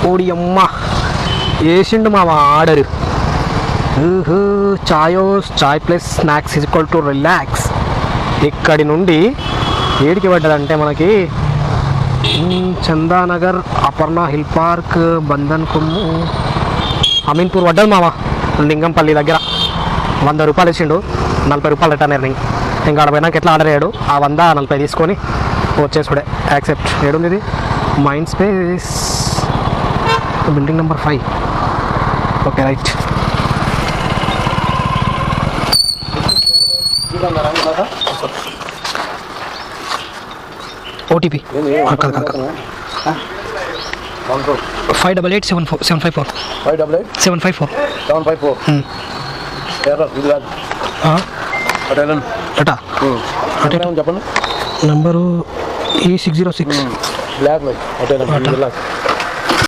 ఓడి అమ్మ వేసిండు మా order. Chai plus snacks equal to relax. ఇక్కడి నుండి ఏడికి పడ్డదంటే మనకి చందానగర్, అపర్ణ హిల్ పార్క్, బంధన్ కొమ్ము, అమీన్పూర్ పడ్డది మామ. లింగంపల్లి దగ్గర 100 రూపాయలు ఇచ్చిండు, 40 రూపాయలు రిటర్న్ ఎర్నింగ్. ఇంకా ఆడ పోయినాక ఎట్లా ఆర్డర్ అయ్యాడు, ఆ 140 తీసుకొని వచ్చేసుడే. యాక్సెప్ట్. ఏడుంది ఇది? Mind space, building number 5. Okay right. OTP 588754 చెప్పండి. Number E606.